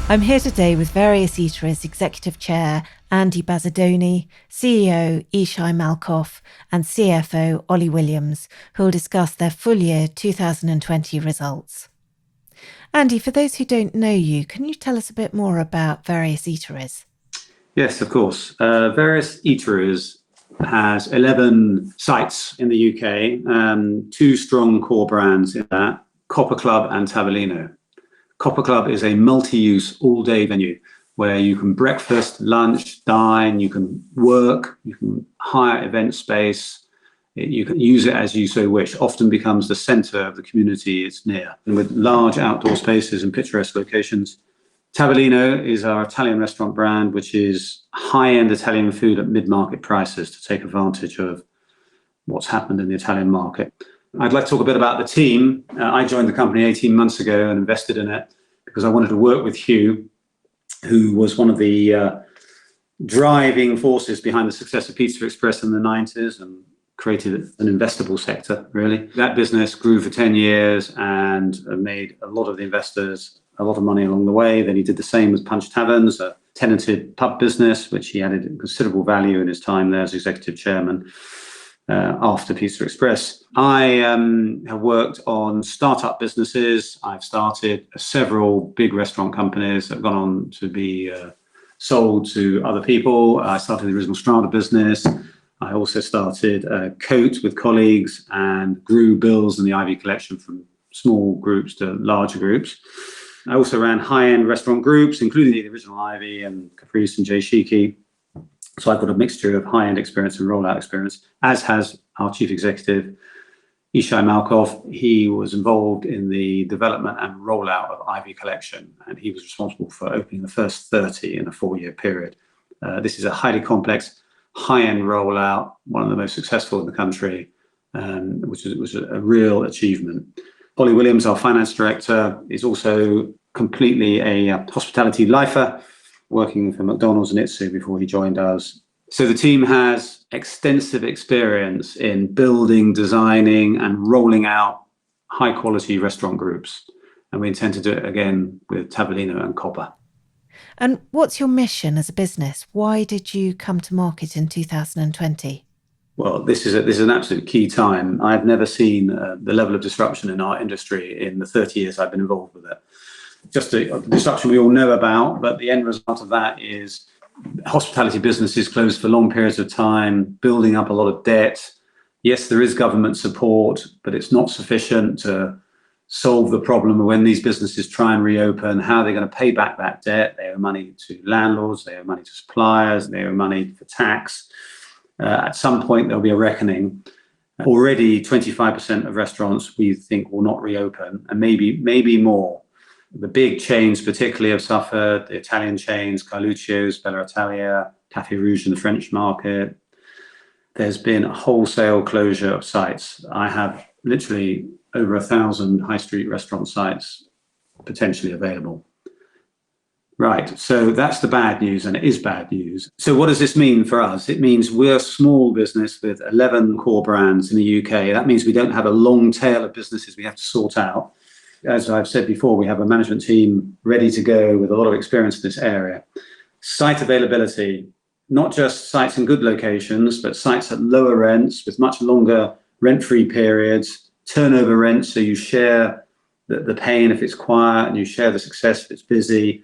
I'm here today with Various Eateries Executive Chair Andy Bassadone, CEO Yishay Malkov, and CFO Oli Williams, who will discuss their full year 2020 results. Andy, for those who don't know you, can you tell us a bit more about Various Eateries? Yes, of course. Various Eateries has 11 sites in the UK, two strong core brands in that, Coppa Club and Tavolino. Coppa Club is a multi-use all-day venue where you can breakfast, lunch, dine, you can work, you can hire event space, you can use it as you so wish, often becomes the centre of the community it's near, and with large outdoor spaces and picturesque locations. Tavolino is our Italian restaurant brand, which is high-end Italian food at mid-market prices to take advantage of what's happened in the Italian market. I'd like to talk a bit about the team. I joined the company 18 months ago and invested in it because I wanted to work with Hugh, who was one of the driving forces behind the success of Pizza Express in the 90s and created an investable sector, really. That business grew for 10 years and made a lot of the investors a lot of money along the way. Then he did the same with Punch Taverns, a tenanted pub business, which he added considerable value in his time there as executive chairman. After Pizza Express. I have worked on startup businesses. I've started several big restaurant companies that have gone on to be sold to other people. I started the original Strata business. I also started Coat with colleagues and grew bills in the Ivy collection from small groups to larger groups. I also ran high-end restaurant groups, including the original Ivy and Caprice and Jay Shiki. So I've got a mixture of high-end experience and rollout experience, as has our chief executive, Yishay Malkov. He was involved in the development and rollout of Ivy Collection, and he was responsible for opening the first 30 in a 4-year period. This is a highly complex, high-end rollout, one of the most successful in the country, which was a real achievement. Oli Williams, our finance director, is also completely a hospitality lifer, working for McDonald's and Itsu before he joined us. So the team has extensive experience in building, designing, and rolling out high-quality restaurant groups. And we intend to do it again with Tavolino and Coppa. And what's your mission as a business? Why did you come to market in 2020? Well, this is an absolute key time. I've never seen the level of disruption in our industry in the 30 years I've been involved with it. Just a disruption we all know about, but the end result of that is hospitality businesses closed for long periods of time, building up a lot of debt. Yes, there is government support, but it's not sufficient to solve the problem of when these businesses try and reopen, how they're going to pay back that debt. They owe money to landlords, they owe money to suppliers, they owe money for tax. At some point, there'll be a reckoning. Already, 25% of restaurants we think will not reopen, and maybe more. The big chains particularly have suffered, the Italian chains, Carluccio's, Bella Italia, Café Rouge in the French market. There's been a wholesale closure of sites. I have literally over 1,000 high street restaurant sites potentially available. Right, so that's the bad news, and it is bad news. So what does this mean for us? It means we're a small business with 11 core brands in the UK. That means we don't have a long tail of businesses we have to sort out. As I've said before, we have a management team ready to go with a lot of experience in this area. Site availability, not just sites in good locations, but sites at lower rents with much longer rent-free periods, turnover rents, so you share the pain if it's quiet and you share the success if it's busy.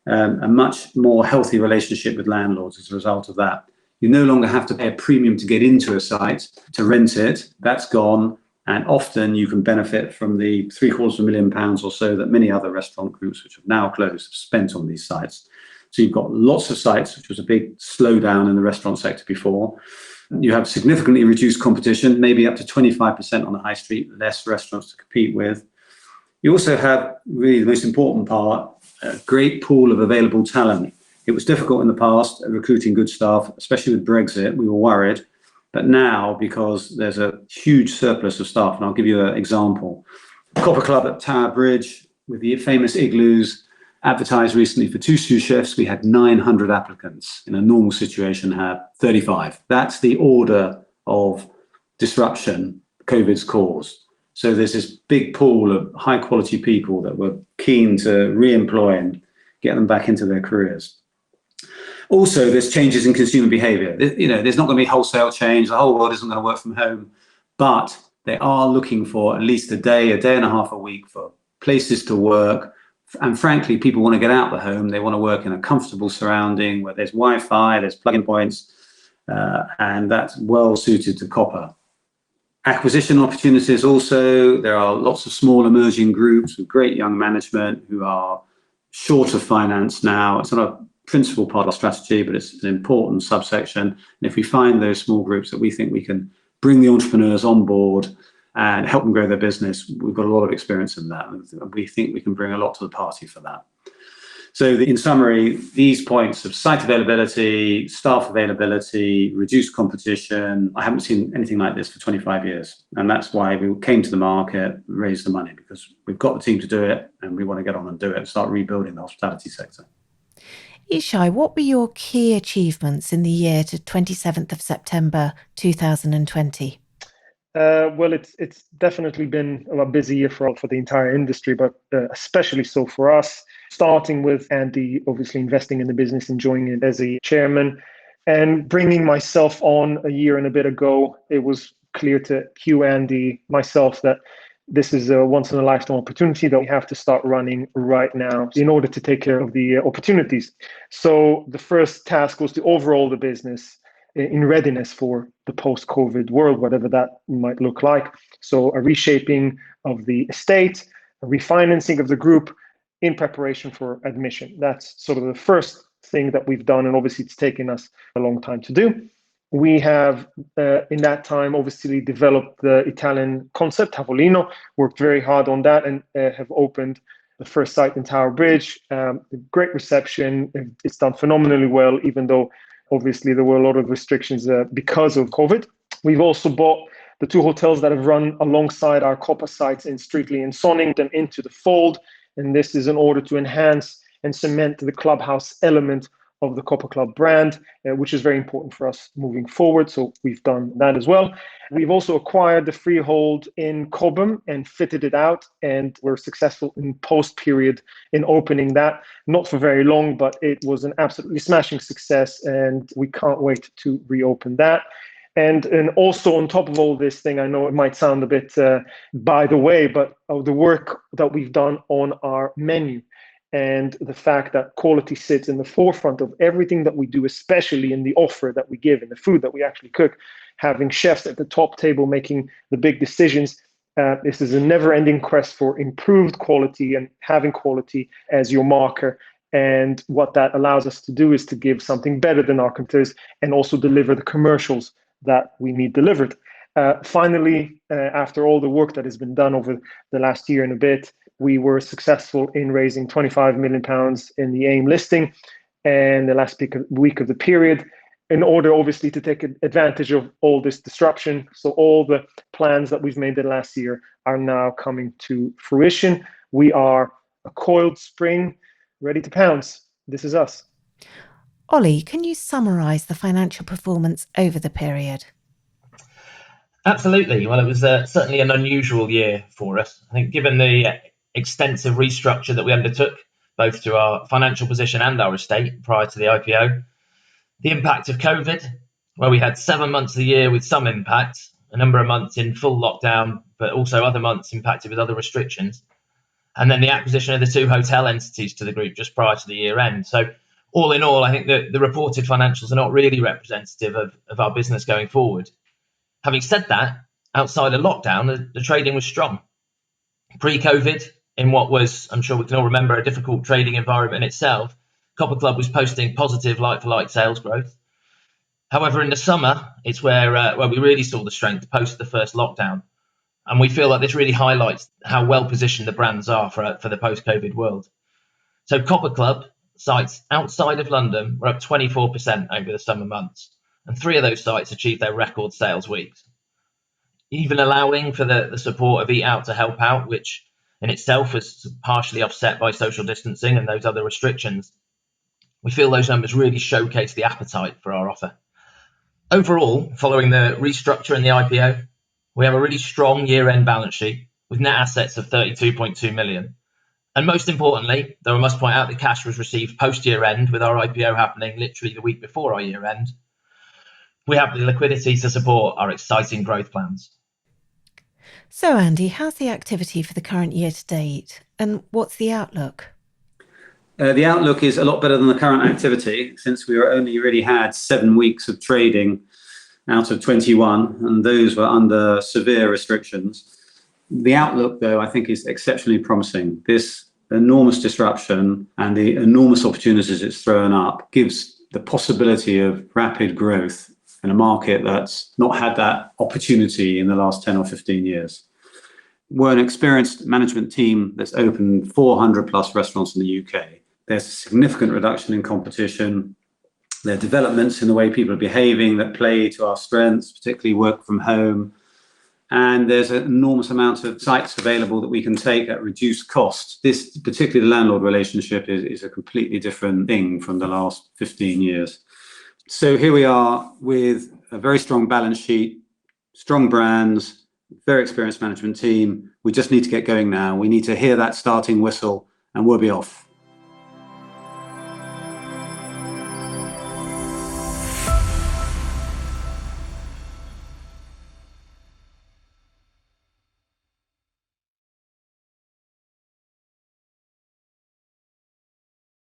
A much more healthy relationship with landlords as a result of that. You no longer have to pay a premium to get into a site, to rent it. That's gone. And often you can benefit from the £750,000 or so that many other restaurant groups, which have now closed, have spent on these sites. So you've got lots of sites, which was a big slowdown in the restaurant sector before. You have significantly reduced competition, maybe up to 25% on the high street, less restaurants to compete with. You also have, really the most important part, a great pool of available talent. It was difficult in the past recruiting good staff, especially with Brexit. We were worried. But now, because there's a huge surplus of staff, and I'll give you an example. Coppa Club at Tower Bridge, with the famous igloos, advertised recently for 2 sous chefs. We had 900 applicants. In a normal situation, had 35. That's the order of disruption COVID's caused. So there's this big pool of high quality people that were keen to re-employ and get them back into their careers. Also, there's changes in consumer behaviour. There's not going to be wholesale change. The whole world isn't going to work from home, but they are looking for at least a day and a half a week for places to work. And frankly, people want to get out of the home. They want to work in a comfortable surrounding where there's Wi-Fi, there's plug-in points, and that's well suited to Coppa. Acquisition opportunities also. There are lots of small emerging groups with great young management who are short of finance now. It's not a principal part of our strategy, but it's an important subsection. And if we find those small groups that we think we can bring the entrepreneurs on board and help them grow their business, we've got a lot of experience in that. And we think we can bring a lot to the party for that. So in summary, these points of site availability, staff availability, reduced competition, I haven't seen anything like this for 25 years. And that's why we came to the market, raised the money, because we've got the team to do it and we want to get on and do it and start rebuilding the hospitality sector. Yishay, what were your key achievements in the year to 27th of September 2020? Well, it's definitely been a busy year for the entire industry, but especially so for us, starting with Andy obviously investing in the business and joining it as a chairman, and bringing myself on a year and a bit ago. It was clear to Hugh, Andy, myself that this is a once-in-a-lifetime opportunity that we have to start running right now in order to take care of the opportunities. So the first task was to overhaul the business in readiness for the post-COVID world, whatever that might look like. So a reshaping of the estate, a refinancing of the group in preparation for admission. That's sort of the first thing that we've done, and obviously it's taken us a long time to do. We have, in that time, obviously developed the Italian concept, Tavolino, worked very hard on that, and have opened the first site in Tower Bridge. Great reception. It's done phenomenally well, even though obviously there were a lot of restrictions because of COVID. We've also bought the two hotels that have run alongside our Coppa sites in Streatley and Sonington into the fold. And this is in order to enhance and cement the clubhouse element of the Coppa Club brand, which is very important for us moving forward. So we've done that as well. We've also acquired the freehold in Cobham and fitted it out, and we're successful in post-period in opening that. Not for very long, but it was an absolutely smashing success, and we can't wait to reopen that. And also on top of all this thing, I know it might sound a bit by the way, but the work that we've done on our menu, and the fact that quality sits in the forefront of everything that we do, especially in the offer that we give, in the food that we actually cook, having chefs at the top table making the big decisions. This is a never-ending quest for improved quality and having quality as your marker. And what that allows us to do is to give something better than our competitors and also deliver the commercials that we need delivered. Finally, after all the work that has been done over the last year and a bit, we were successful in raising £25 million in the AIM listing and the last week of the period, in order obviously to take advantage of all this disruption. So all the plans that we've made the last year are now coming to fruition. We are a coiled spring ready to pounce. This is us. Oli, can you summarise the financial performance over the period? Absolutely. Well, it was certainly an unusual year for us. I think given the extensive restructure that we undertook, both to our financial position and our estate prior to the IPO, the impact of COVID, where we had 7 months of the year with some impact, a number of months in full lockdown, but also other months impacted with other restrictions, and then the acquisition of the two hotel entities to the group just prior to the year end. So all in all, I think that the reported financials are not really representative of our business going forward. Having said that, outside of lockdown, the trading was strong. Pre-COVID, in what was, I'm sure we can all remember, a difficult trading environment in itself, Coppa Club was posting positive like-for-like sales growth. However, in the summer, it's where we really saw the strength post the first lockdown. And we feel like this really highlights how well positioned the brands are for the post-COVID world. So Coppa Club sites outside of London were up 24% over the summer months, and 3 of those sites achieved their record sales weeks. Even allowing for the support of Eat Out to help out, which in itself was partially offset by social distancing and those other restrictions, we feel those numbers really showcase the appetite for our offer. Overall, following the restructure and the IPO, we have a really strong year-end balance sheet with net assets of 32.2 million And most importantly, though I must point out that cash was received post-year end, with our IPO happening literally the week before our year end, we have the liquidity to support our exciting growth plans. So, Andy, how's the activity for the current year to date, and what's the outlook? The outlook is a lot better than the current activity, since we only really had 7 weeks of trading out of 21, and those were under severe restrictions. The outlook, though, I think is exceptionally promising. This enormous disruption and the enormous opportunities it's thrown up gives the possibility of rapid growth in a market that's not had that opportunity in the last 10 or 15 years. We're an experienced management team that's opened 400 plus restaurants in the UK. There's a significant reduction in competition. There are developments in the way people are behaving that play to our strengths, particularly work from home. And there's an enormous amount of sites available that we can take at reduced cost. This, particularly the landlord relationship, is a completely different thing from the last 15 years. So here we are with a very strong balance sheet, strong brands, very experienced management team. We just need to get going now. We need to hear that starting whistle and we'll be off.